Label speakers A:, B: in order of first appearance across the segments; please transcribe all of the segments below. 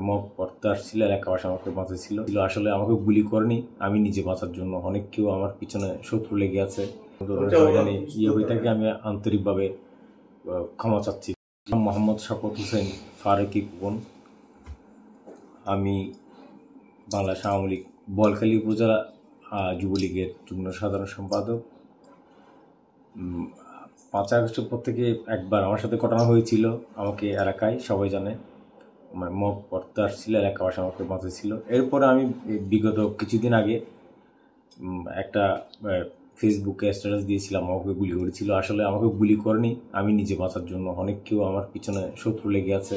A: Mob করতে আসছিল, এলাকাবাসী আমাকে বাঁচাইছিল। আসলে আমাকে গুলি করেনি, আমি নিজে বাঁচার জন্য। অনেক কেউ আমার পিছনে শত্রু লেগে আছে, জানি হয়ে থাকে। আমি আন্তরিকভাবে ক্ষমা চাচ্ছি। মোহাম্মদ শওকত হোসেন ফারুকী কুপন। আমি বাংলাদেশ আওয়ামী লীগ বোয়ালখালী উপজেলা যুবলীগের যুগ্ম সাধারণ সম্পাদক। 5 আগস্টের পর থেকে একবার আমার সাথে ঘটনা হয়েছিল, আমাকে এলাকায় সবাই জানে। মব করতে আসছিল, এলাকাবাসী আমাকে বাঁচাইছিল। এরপরে আমি বিগত কিছুদিন আগে একটা ফেসবুকে স্ট্যাটাস দিয়েছিলাম, আমাকে গুলি করেছিল। আসলে আমাকে গুলি করেনি, আমি নিজে বাঁচার জন্য। অনেক কেউ আমার পিছনে শত্রু লেগে আছে,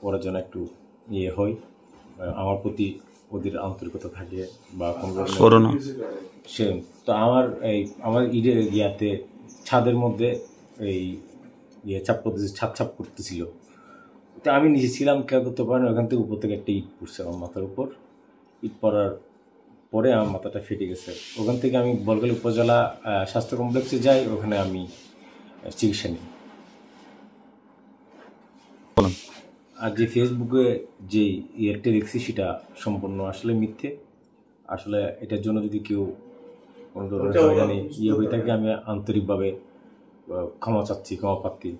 A: ওরা যেন একটু হয়, আমার প্রতি ওদের আন্তরিকতা থাকে বা কোনো সে। তো আমার ঈদের ইয়াতে ছাদের মধ্যে এই ছাপ করতেছিল। তো আমি নিজে ছিলাম, কেউ করতে পারেন। ওখান থেকে উপর থেকে একটা ইট পড়ছে আমার মাথার উপর। ইট পড়ার পরে আমার মাথাটা ফেটে গেছে। ওখান থেকে আমি বোয়ালখালী উপজেলা স্বাস্থ্য কমপ্লেক্সে যাই, ওখানে আমি চিকিৎসা নিই। আর যে ফেসবুকে যে ইয়েটা দেখছি সেটা সম্পূর্ণ আসলে মিথ্যে। আসলে এটার জন্য যদি কেউ কোনো ধরনের হয়ে থাকে, আমি আন্তরিকভাবে ক্ষমা চাচ্ছি, ক্ষমা প্রার্থী।